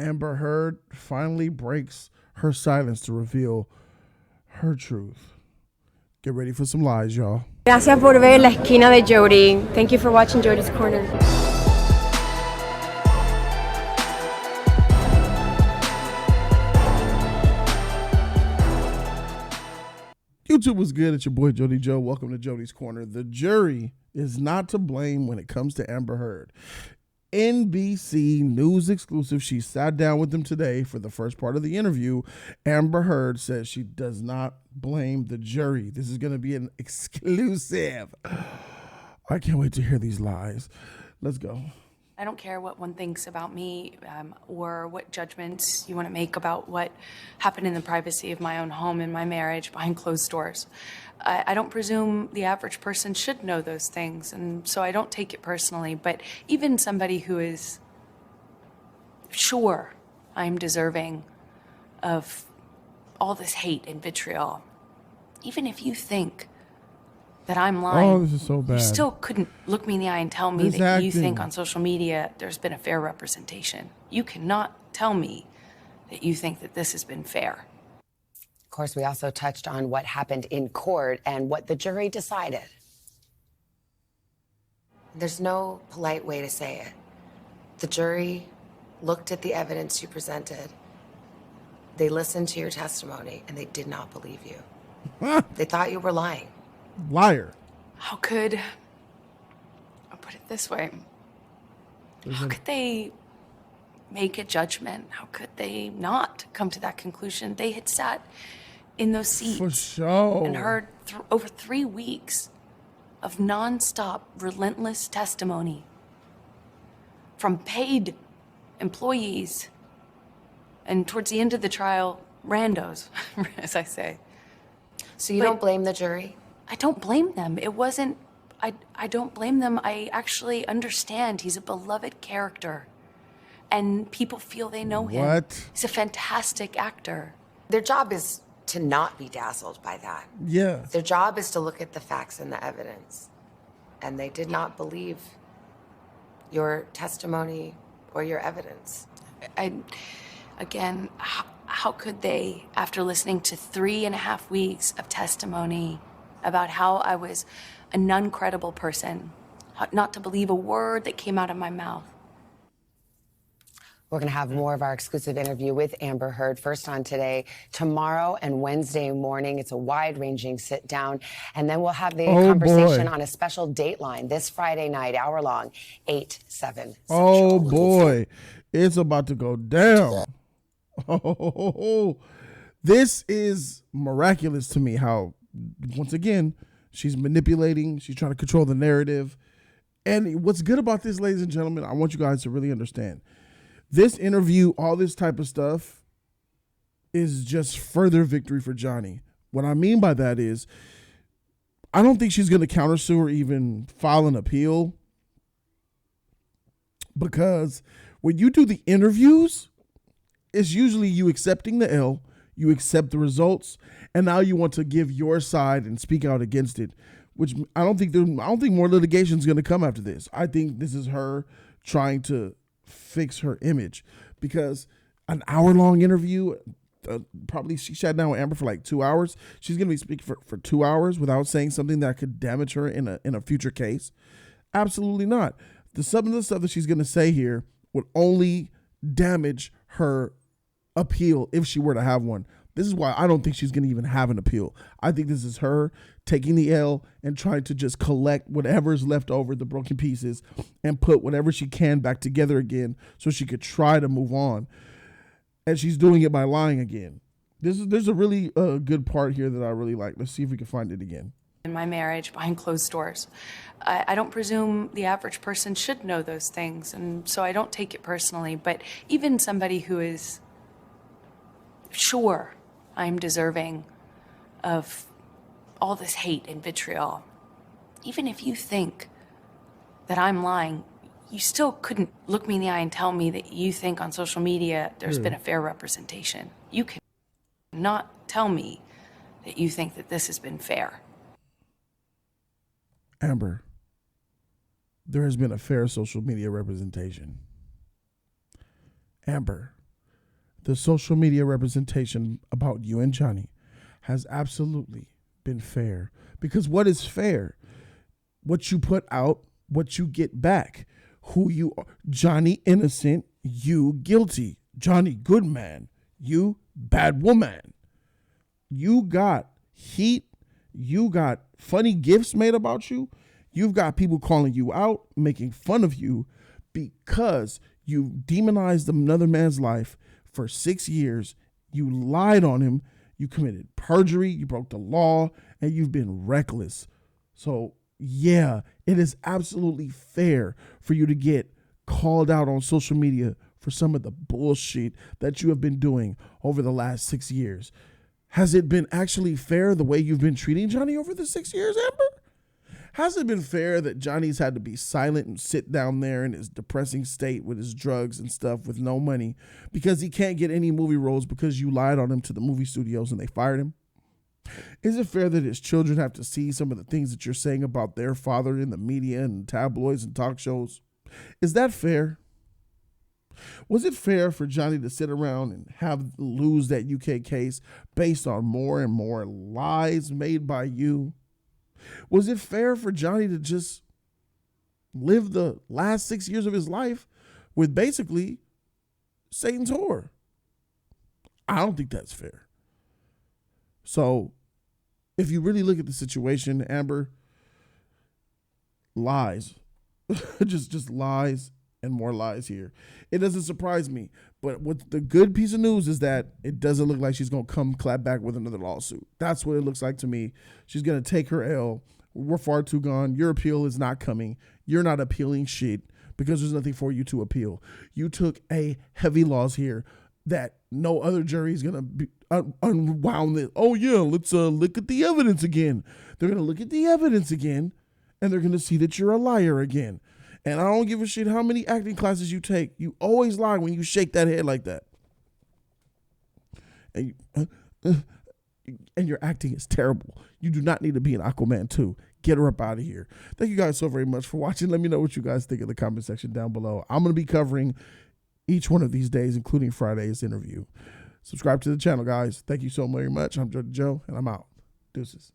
Amber Heard finally breaks her silence to reveal her truth. Get ready for some lies, y'all. Gracias por ver la esquina de Jody. Thank you for watching Jody's Corner. YouTube was good. It's your boy Jody Joe. Welcome to Jody's Corner. The jury is not to blame when it comes to Amber Heard. NBC News exclusive. She sat down with them today for the first part of the interview. Amber Heard says she does not blame the jury. This is going to be an exclusive. I can't wait to hear these lies. Let's go. I don't care what one thinks about me or what judgments you want to make about what happened in the privacy of my own home and my marriage behind closed doors. I don't presume the average person should know those things, and so I don't take it personally. But even somebody who is sure I'm deserving of all this hate and vitriol, even if you think that I'm lying, oh, this is so bad. You still couldn't look me in the eye and tell me that you think on social media there's been a fair representation. You cannot tell me that you think that this has been fair. Of course, we also touched on what happened in court and what the jury decided. There's no polite way to say it. The jury looked at the evidence you presented. They listened to your testimony, and they did not believe you. They thought you were lying. Liar. How could, I'll put it this way, how could they make a judgment? How could they not come to that conclusion? They had sat in those seats for sure and heard over 3 weeks of nonstop, relentless testimony from paid employees and towards the end of the trial, randos, as I say. So you don't blame the jury? I don't blame them. It wasn't, I don't blame them. I actually understand he's a beloved character and people feel they know him. What? He's a fantastic actor. Their job is to not be dazzled by that. Yeah. Their job is to look at the facts and the evidence. And they did not believe your testimony or your evidence. Again, how could they, after listening to 3.5 weeks of testimony about how I was a non-credible person, not to believe a word that came out of my mouth? We're going to have more of our exclusive interview with Amber Heard first on today, tomorrow, and Wednesday morning. It's a wide-ranging sit-down. And then we'll have the conversation on a special Dateline this Friday night, hour-long, 8/7. Oh, boy. It's about to go down. Oh, this is miraculous to me how, once again, she's manipulating. She's trying to control the narrative. And what's good about this, ladies and gentlemen, I want you guys to really understand. This interview, all this type of stuff is just further victory for Johnny. What I mean by that is I don't think she's going to countersue or even file an appeal, because when you do the interviews, it's usually you accepting the L, you accept the results, and now you want to give your side and speak out against it, which I don't think more litigation is going to come after this. I think this is her trying to fix her image, because an hour-long interview, probably she sat down with Amber for like 2 hours. She's going to be speaking for 2 hours without saying something that could damage her in a future case. Absolutely not. Some of the stuff that she's going to say here would only damage her appeal if she were to have one. This is why I don't think she's going to even have an appeal. I think this is her taking the L and trying to just collect whatever's left over, the broken pieces, and put whatever she can back together again so she could try to move on. And she's doing it by lying again. There's a really good part here that I really like. Let's see if we can find it again. In my marriage behind closed doors. I don't presume the average person should know those things, and so I don't take it personally. But even somebody who is sure I'm deserving of all this hate and vitriol, even if you think that I'm lying, you still couldn't look me in the eye and tell me that you think on social media there's been a fair representation. You cannot tell me that you think that this has been fair. Amber, there has been a fair social media representation. Amber, the social media representation about you and Johnny has absolutely been fair. Because what is fair? What you put out, what you get back. Who you are. Johnny innocent, you guilty. Johnny good man, you bad woman. You got heat. You got funny gifts made about you. You've got people calling you out, making fun of you because you demonized another man's life for 6 years. You lied on him. You committed perjury. You broke the law, and you've been reckless. So, yeah, it is absolutely fair for you to get called out on social media for some of the bullshit that you have been doing over the last 6 years. Has it been actually fair the way you've been treating Johnny over the 6 years, Amber? Has it been fair that Johnny's had to be silent and sit down there in his depressing state with his drugs and stuff with no money because he can't get any movie roles because you lied on him to the movie studios and they fired him? Is it fair that his children have to see some of the things that you're saying about their father in the media and tabloids and talk shows? Is that fair? Was it fair for Johnny to sit around and lose that UK case based on more and more lies made by you? Was it fair for Johnny to just live the last 6 years of his life with basically Satan's whore? I don't think that's fair. So if you really look at the situation, Amber, lies, just lies and more lies here. It doesn't surprise me. But what the good piece of news is that it doesn't look like she's going to come clap back with another lawsuit. That's what it looks like to me. She's going to take her L. We're far too gone. Your appeal is not coming. You're not appealing shit because there's nothing for you to appeal. You took a heavy loss here that no other jury is going to be unwound it. Oh, yeah, let's look at the evidence again. They're going to look at the evidence again, and they're going to see that you're a liar again. And I don't give a shit how many acting classes you take. You always lie when you shake that head like that. And your acting is terrible. You do not need to be an Aquaman 2. Get her up out of here. Thank you guys so very much for watching. Let me know what you guys think in the comment section down below. I'm going to be covering each one of these days, including Friday's interview. Subscribe to the channel, guys. Thank you so very much. I'm Jody Joe, and I'm out. Deuces.